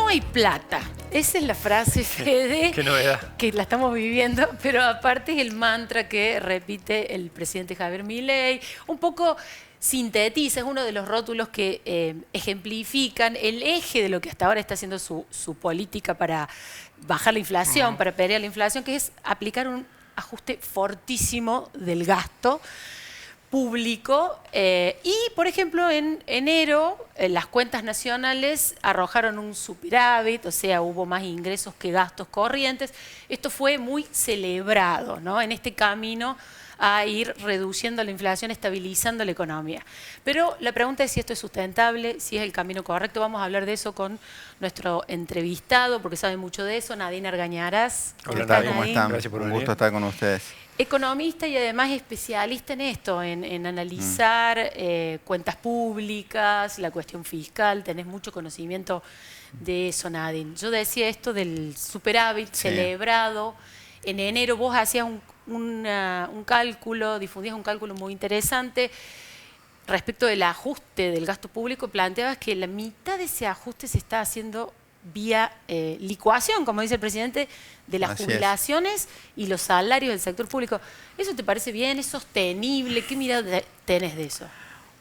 no hay plata. Esa es la frase, Fede. Qué novedad. Que la estamos viviendo, pero aparte es el mantra que repite el presidente Javier Milei. Un poco sintetiza, es uno de los rótulos que ejemplifican el eje de lo que hasta ahora está haciendo su política para bajar la inflación, para pelear la inflación, que es aplicar un ajuste fortísimo del gasto público. Y, por ejemplo, en enero las cuentas nacionales arrojaron un superávit, o sea, hubo más ingresos que gastos corrientes. Esto fue muy celebrado, ¿no?, en este camino a ir reduciendo la inflación, estabilizando la economía. Pero la pregunta es si esto es sustentable, si es el camino correcto. Vamos a hablar de eso con nuestro entrevistado, porque sabe mucho de eso, Nadine Argañarás. Hola, Nadine, ¿cómo Nadine? están? Gracias por Un venir. gusto estar con ustedes. Economista y además especialista en esto, en analizar cuentas públicas, la cuestión fiscal. Tenés mucho conocimiento de eso, Nadine. Yo decía esto del superávit celebrado. En enero vos hacías un cálculo, difundías un cálculo muy interesante respecto del ajuste del gasto público. Planteabas que la mitad de ese ajuste se está haciendo vía licuación, como dice el presidente, de las jubilaciones y los salarios del sector público. ¿Eso te parece bien? ¿Es sostenible? ¿Qué mirada tenés de eso?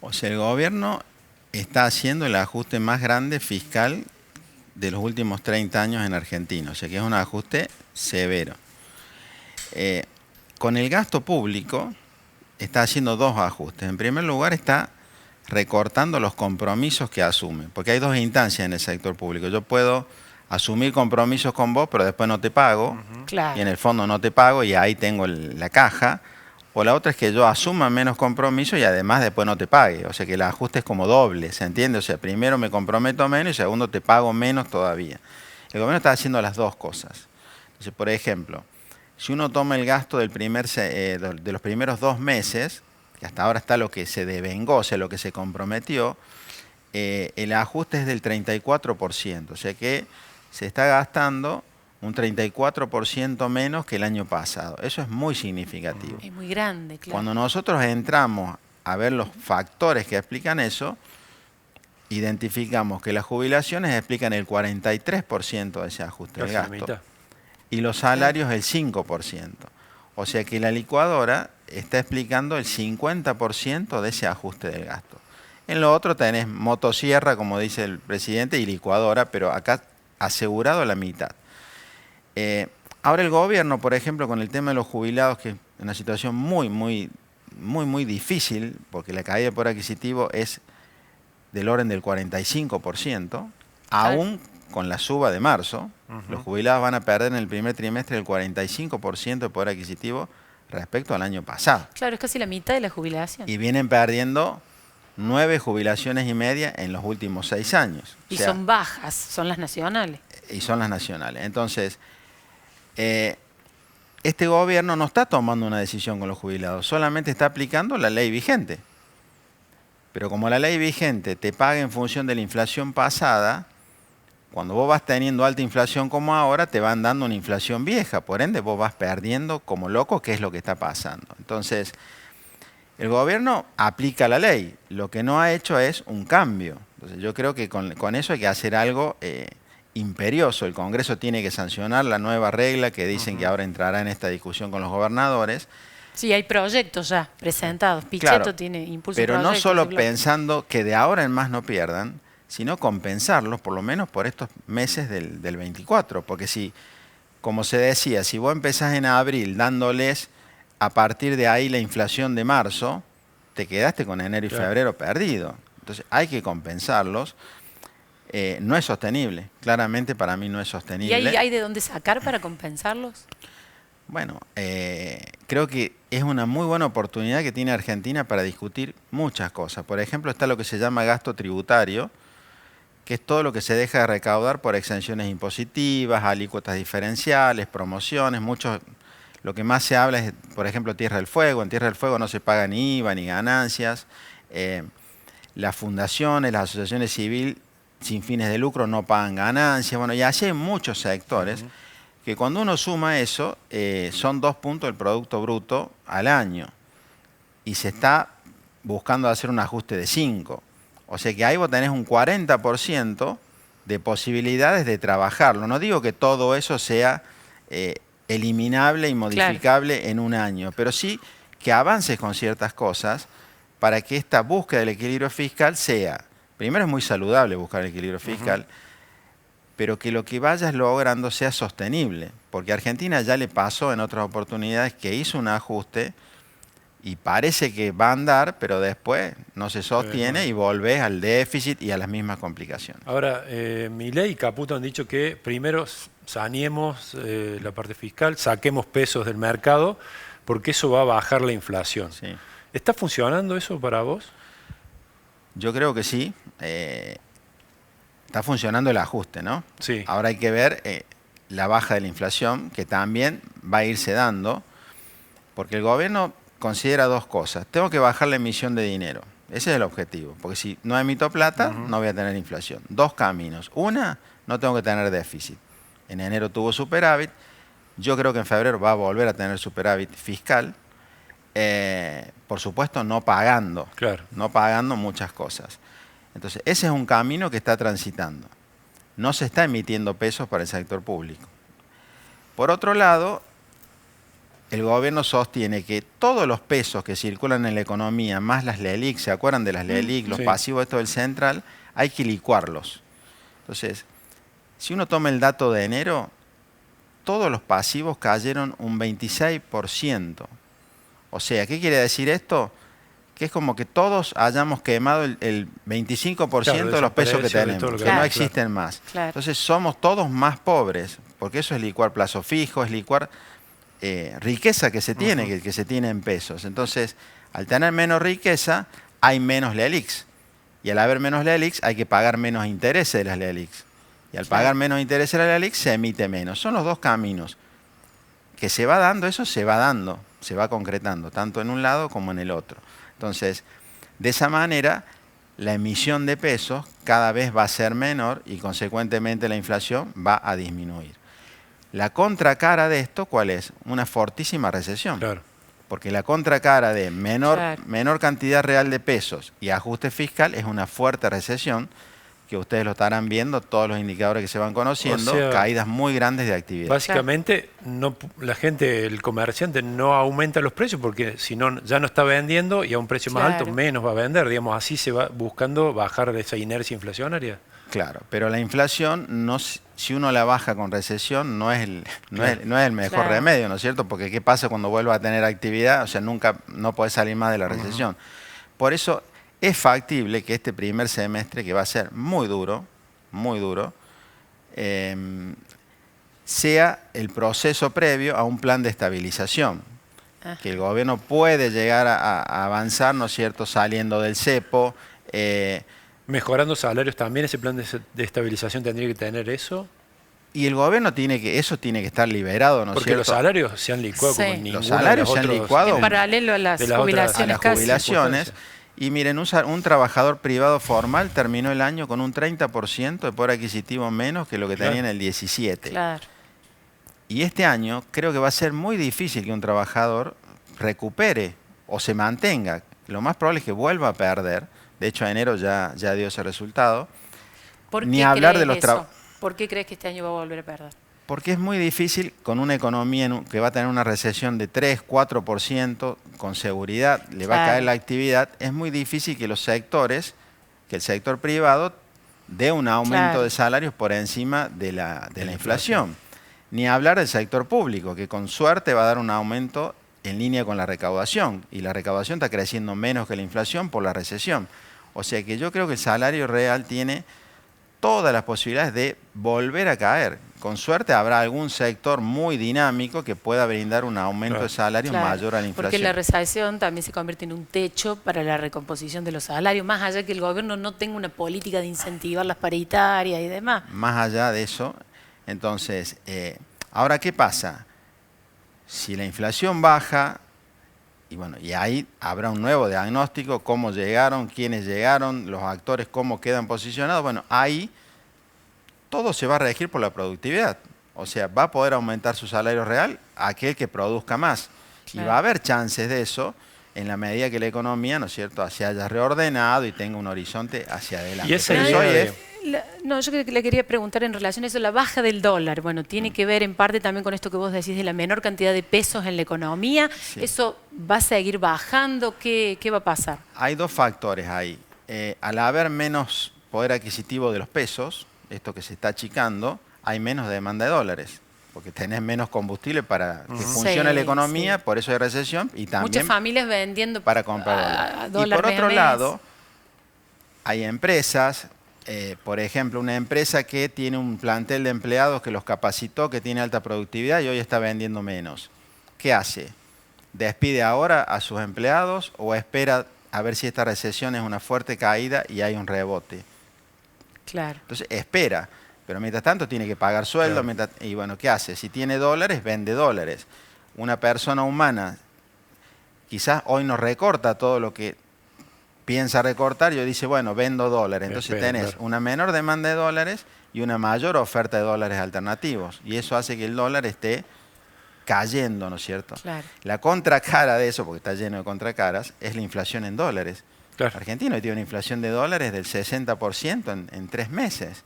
O sea, el gobierno está haciendo el ajuste más grande fiscal de los últimos 30 años en Argentina. O sea, que es un ajuste severo. Con el gasto público está haciendo dos ajustes. En primer lugar, está recortando los compromisos que asume, porque hay dos instancias en el sector público. Yo puedo asumir compromisos con vos, pero después no te pago, Claro. y en el fondo no te pago y ahí tengo la caja. O la otra es que yo asuma menos compromisos y además después no te pague. O sea que el ajuste es como doble, ¿se entiende? O sea, primero me comprometo menos y segundo te pago menos todavía. El gobierno está haciendo las dos cosas. Entonces, por ejemplo, si uno toma el gasto del de los primeros 2 meses, que hasta ahora está lo que se devengó, o sea, lo que se comprometió, el ajuste es del 34%, o sea que se está gastando un 34% menos que el año pasado. Eso es muy significativo. Es muy grande, claro. Cuando nosotros entramos a ver los factores que explican eso, identificamos que las jubilaciones explican el 43% de ese ajuste del gasto y los salarios el 5%. O sea que la licuadora está explicando el 50% de ese ajuste del gasto. En lo otro tenés motosierra, como dice el presidente, y licuadora, pero acá asegurado la mitad. Ahora el gobierno, por ejemplo, con el tema de los jubilados, que es una situación muy difícil, porque la caída de poder adquisitivo es del orden del 45%, aún con la suba de marzo, los jubilados van a perder en el primer trimestre el 45% de poder adquisitivo respecto al año pasado. Claro, es casi la mitad de la jubilación. Y vienen perdiendo 9 jubilaciones y media en los últimos 6 años. Y son bajas, son las nacionales. Y son las nacionales. Entonces, este gobierno no está tomando una decisión con los jubilados, solamente está aplicando la ley vigente. Pero como la ley vigente te paga en función de la inflación pasada, cuando vos vas teniendo alta inflación como ahora, te van dando una inflación vieja. Por ende, vos vas perdiendo como loco, que es lo que está pasando. Entonces, el gobierno aplica la ley. Lo que no ha hecho es un cambio. Entonces, yo creo que con eso hay que hacer algo imperioso. El Congreso tiene que sancionar la nueva regla que dicen que ahora entrará en esta discusión con los gobernadores. Sí, hay proyectos ya presentados. Pichetto tiene impulso. Pero no solo pensando que de ahora en más no pierdan, sino compensarlos por lo menos por estos meses del 24. Porque si, como se decía, si vos empezás en abril dándoles a partir de ahí la inflación de marzo, te quedaste con enero y febrero perdido. Entonces hay que compensarlos. No es sostenible, claramente para mí no es sostenible. ¿Y hay de dónde sacar para compensarlos? Bueno, creo que es una muy buena oportunidad que tiene Argentina para discutir muchas cosas. Por ejemplo, está lo que se llama gasto tributario, que es todo lo que se deja de recaudar por exenciones impositivas, alícuotas diferenciales, promociones. Lo que más se habla es, por ejemplo, Tierra del Fuego. En Tierra del Fuego no se paga ni IVA ni ganancias. Las fundaciones, las asociaciones civiles sin fines de lucro no pagan ganancias. Bueno, y así hay muchos sectores que cuando uno suma eso, son 2 puntos del Producto Bruto al año. Y se está buscando hacer un ajuste de 5. O sea que ahí vos tenés un 40% de posibilidades de trabajarlo. No digo que todo eso sea eliminable y modificable en un año, pero sí que avances con ciertas cosas para que esta búsqueda del equilibrio fiscal sea, primero es muy saludable buscar el equilibrio fiscal, pero que lo que vayas logrando sea sostenible, porque a Argentina ya le pasó en otras oportunidades que hizo un ajuste y parece que va a andar, pero después no se sostiene y volvés al déficit y a las mismas complicaciones. Ahora, Milei y Caputo han dicho que primero saneemos la parte fiscal, saquemos pesos del mercado, porque eso va a bajar la inflación. Sí. ¿Está funcionando eso para vos? Yo creo que sí. Está funcionando el ajuste, ¿no? Sí. Ahora hay que ver la baja de la inflación, que también va a irse dando, porque el gobierno considera dos cosas. Tengo que bajar la emisión de dinero. Ese es el objetivo, porque si no emito plata, no voy a tener inflación. Dos caminos. Una, no tengo que tener déficit. En enero tuvo superávit. Yo creo que en febrero va a volver a tener superávit fiscal. Por supuesto, no pagando. Claro. No pagando muchas cosas. Entonces, ese es un camino que está transitando. No se está emitiendo pesos para el sector público. Por otro lado, el gobierno sostiene que todos los pesos que circulan en la economía, más las LELIC, ¿se acuerdan de las LELIC? Los pasivos estos del Central, hay que licuarlos. Entonces, si uno toma el dato de enero, todos los pasivos cayeron un 26%. O sea, ¿qué quiere decir esto? Que es como que todos hayamos quemado el 25% de los pesos que tenemos, que no existen más. Claro. Entonces somos todos más pobres, porque eso es licuar plazo fijo, es licuar riqueza que se tiene, que se tiene en pesos. Entonces, al tener menos riqueza, hay menos LELICs. Y al haber menos LELICs, hay que pagar menos intereses de las LELICs. Y al pagar menos intereses de las LELICs, se emite menos. Son los dos caminos. Que se va dando, eso se va dando, se va concretando, tanto en un lado como en el otro. Entonces, de esa manera, la emisión de pesos cada vez va a ser menor y, consecuentemente, la inflación va a disminuir. La contracara de esto, ¿cuál es? Una fortísima recesión. Claro. Porque la contracara de menor cantidad real de pesos y ajuste fiscal es una fuerte recesión, que ustedes lo estarán viendo, todos los indicadores que se van conociendo, o sea, caídas muy grandes de actividad. Básicamente, la gente, el comerciante, no aumenta los precios porque si no, ya no está vendiendo y a un precio más alto menos va a vender. Digamos, así se va buscando bajar de esa inercia inflacionaria. Claro, pero la inflación, no, si uno la baja con recesión, no es el mejor remedio, ¿no es cierto? Porque ¿qué pasa cuando vuelva a tener actividad? O sea, no podés salir más de la recesión. Por eso es factible que este primer semestre, que va a ser muy duro, sea el proceso previo a un plan de estabilización. Que el gobierno puede llegar a avanzar, ¿no es cierto?, saliendo del cepo, mejorando salarios también. ¿Ese plan de estabilización tendría que tener eso? Y el gobierno eso tiene que estar liberado, ¿no es cierto? Porque los salarios se han licuado como ninguno. Los salarios se han licuado en paralelo a las jubilaciones. Y miren, un trabajador privado formal terminó el año con un 30% de poder adquisitivo menos que lo que tenía en el 17. Claro. Y este año creo que va a ser muy difícil que un trabajador recupere o se mantenga. Lo más probable es que vuelva a perder. De hecho, a enero ya dio ese resultado. Ni hablar de los trabajadores. ¿Por qué crees que este año va a volver a perder? Porque es muy difícil con una economía que va a tener una recesión de 3, 4%, con seguridad le va a caer la actividad. Es muy difícil que el sector privado dé un aumento de salarios por encima de la inflación. Ni hablar del sector público, que con suerte va a dar un aumento en línea con la recaudación. Y la recaudación está creciendo menos que la inflación por la recesión. O sea que yo creo que el salario real tiene todas las posibilidades de volver a caer. Con suerte habrá algún sector muy dinámico que pueda brindar un aumento de salarios mayor a la inflación. Porque la recesión también se convierte en un techo para la recomposición de los salarios, más allá que el gobierno no tenga una política de incentivar las paritarias y demás. Más allá de eso, entonces, ahora, ¿qué pasa? Si la inflación baja, y ahí habrá un nuevo diagnóstico, cómo llegaron, quiénes llegaron, los actores cómo quedan posicionados, bueno, ahí todo se va a regir por la productividad. O sea, va a poder aumentar su salario real aquel que produzca más. Y va a haber chances de eso en la medida que la economía, ¿no es cierto?, se haya reordenado y tenga un horizonte hacia adelante. Y esa idea No, yo le quería preguntar en relación a eso, la baja del dólar. Bueno, tiene que ver en parte también con esto que vos decís de la menor cantidad de pesos en la economía. Sí. ¿Eso va a seguir bajando? ¿Qué va a pasar? Hay dos factores ahí. Al haber menos poder adquisitivo de los pesos, esto que se está achicando, hay menos demanda de dólares. Porque tenés menos combustible para que funcione la economía, por eso hay recesión, y también muchas familias vendiendo para comprar dólares. Y por otro lado, hay empresas, por ejemplo, una empresa que tiene un plantel de empleados que los capacitó, que tiene alta productividad y hoy está vendiendo menos. ¿Qué hace? ¿Despide ahora a sus empleados o espera a ver si esta recesión es una fuerte caída y hay un rebote? Claro. Entonces espera, pero mientras tanto tiene que pagar sueldo. Claro. Y bueno, ¿qué hace? Si tiene dólares, vende dólares. Una persona humana quizás hoy no recorta todo lo que piensa recortar y hoy dice, bueno, vendo dólares. Entonces tenés una menor demanda de dólares y una mayor oferta de dólares alternativos. Y eso hace que el dólar esté cayendo, ¿no es cierto? Claro. La contracara de eso, porque está lleno de contracaras, es la inflación en dólares. Claro. Argentina hoy tiene una inflación de dólares del 60% en 3 meses.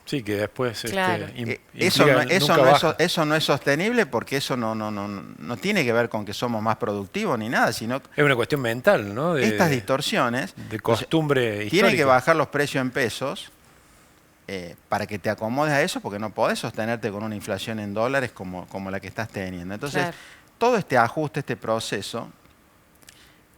Sí, que después claro. Eso no es sostenible porque eso no tiene que ver con que somos más productivos ni nada, sino es una cuestión mental, ¿no? Estas distorsiones de costumbre histórica. Tienen que bajar los precios en pesos para que te acomodes a eso, porque no podés sostenerte con una inflación en dólares como la que estás teniendo. Entonces, claro, todo este ajuste, este proceso,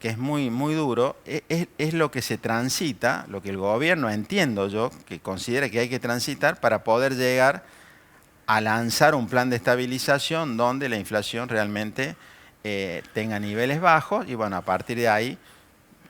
que es muy, muy duro, es lo que se transita, lo que el gobierno, entiendo yo, que considera que hay que transitar para poder llegar a lanzar un plan de estabilización donde la inflación realmente tenga niveles bajos y bueno, a partir de ahí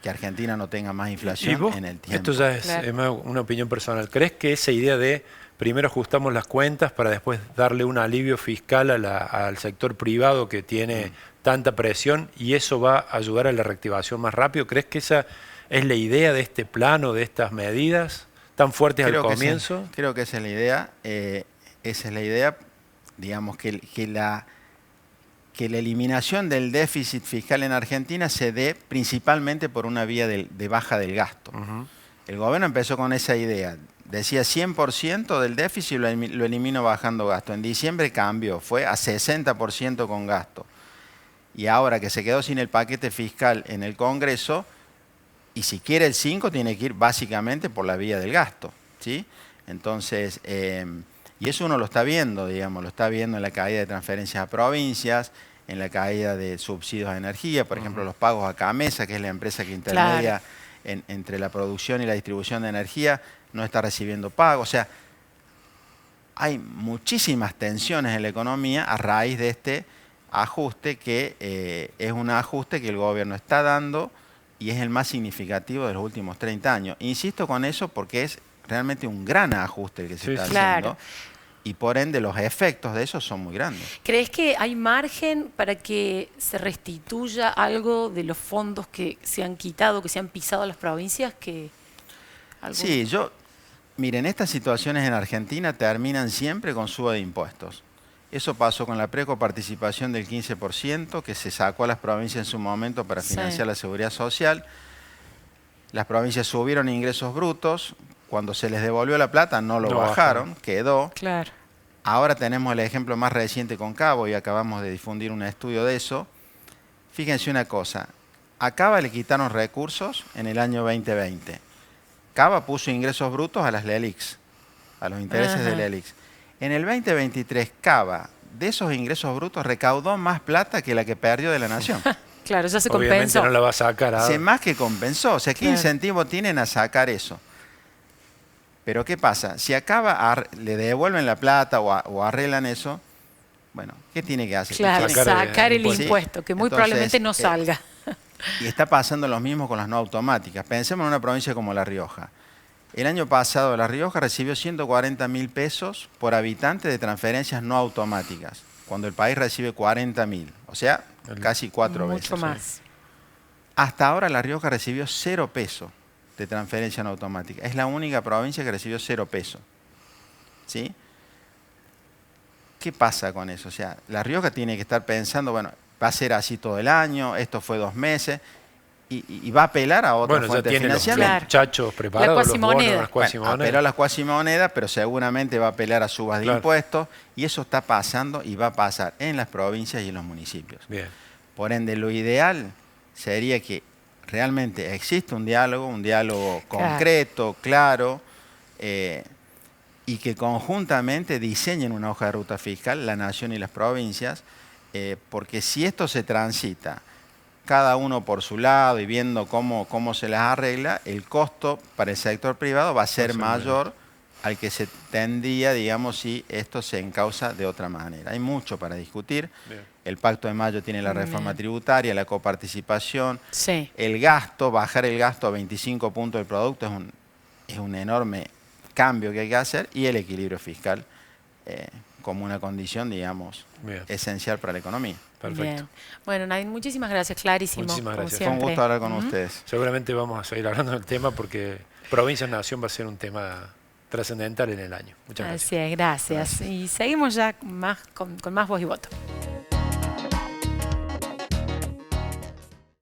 que Argentina no tenga más inflación en el tiempo. Esto ya es una opinión personal. ¿Crees que esa idea de primero ajustamos las cuentas para después darle un alivio fiscal al sector privado que tiene tanta presión y eso va a ayudar a la reactivación más rápido? ¿Crees que esa es la idea de este plan o de estas medidas tan fuertes al comienzo? Creo que esa es la idea. Esa es la idea, digamos, que la eliminación del déficit fiscal en Argentina se dé principalmente por una vía de baja del gasto. El gobierno empezó con esa idea. Decía 100% del déficit lo elimino bajando gasto. En diciembre cambió, fue a 60% con gasto. Y ahora que se quedó sin el paquete fiscal en el Congreso, y si quiere el 5 tiene que ir básicamente por la vía del gasto, ¿sí? Entonces, y eso uno lo está viendo, digamos, lo está viendo en la caída de transferencias a provincias, en la caída de subsidios a energía, por ejemplo, los pagos a Camesa, que es la empresa que intermedia entre la producción y la distribución de energía, no está recibiendo pago. O sea, hay muchísimas tensiones en la economía a raíz de este ajuste que es un ajuste que el gobierno está dando y es el más significativo de los últimos 30 años. Insisto con eso porque es realmente un gran ajuste el que se está haciendo. Y por ende los efectos de eso son muy grandes. ¿Crees que hay margen para que se restituya algo de los fondos que se han quitado, que se han pisado a las provincias? Sí, miren, estas situaciones en Argentina terminan siempre con suba de impuestos. Eso pasó con la precoparticipación del 15% que se sacó a las provincias en su momento para financiar la seguridad social. Las provincias subieron ingresos brutos. Cuando se les devolvió la plata no lo bajaron, quedó. Claro. Ahora tenemos el ejemplo más reciente con Cabo y acabamos de difundir un estudio de eso. Fíjense una cosa, a Cava le quitaron recursos en el año 2020. Cava puso ingresos brutos a las LELIQs, a los intereses de LELIQs. En el 2023, Cava, de esos ingresos brutos, recaudó más plata que la que perdió de la nación. Claro, ya se Obviamente compensó. No la va a sacar. Se más que compensó. O sea, ¿qué incentivo tienen a sacar eso? Pero ¿qué pasa? Si a Cava le devuelven la plata o arreglan eso, bueno, ¿qué tiene que hacer? Claro, sacar el impuesto, que muy probablemente no salga. Y está pasando lo mismo con las no automáticas. Pensemos en una provincia como La Rioja. El año pasado La Rioja recibió 140.000 pesos por habitante de transferencias no automáticas, cuando el país recibe 40.000, o sea, casi 4 veces. Mucho más. Hasta ahora La Rioja recibió 0 pesos de transferencia no automática. Es la única provincia que recibió 0 pesos. ¿Sí? ¿Qué pasa con eso? O sea, La Rioja tiene que estar pensando, bueno, va a ser así todo el año, esto fue 2 meses, y va a apelar a otras fuentes tiene financieras. los muchachos preparados, los bonos, las cuasimonedas. Apeló a las cuasimonedas, pero seguramente va a apelar a subas de impuestos, y eso está pasando y va a pasar en las provincias y en los municipios. Bien. Por ende, lo ideal sería que realmente exista un diálogo concreto, claro, y que conjuntamente diseñen una hoja de ruta fiscal, la nación y las provincias, porque si esto se transita cada uno por su lado y viendo cómo se las arregla, el costo para el sector privado va a ser mayor al que se tendría, digamos, si esto se encausa de otra manera. Hay mucho para discutir. Bien. El Pacto de Mayo tiene la reforma tributaria, la coparticipación, el gasto, bajar el gasto a 25 puntos del producto es un enorme cambio que hay que hacer, y el equilibrio fiscal como una condición, digamos, esencial para la economía. Perfecto. Bien. Bueno, Nadine, muchísimas gracias, clarísimo. Muchísimas gracias. Fue un gusto hablar con ustedes. Seguramente vamos a seguir hablando del tema porque provincia-nación va a ser un tema trascendental en el año. Muchas gracias. Así es, gracias. Y seguimos ya con más voz y voto.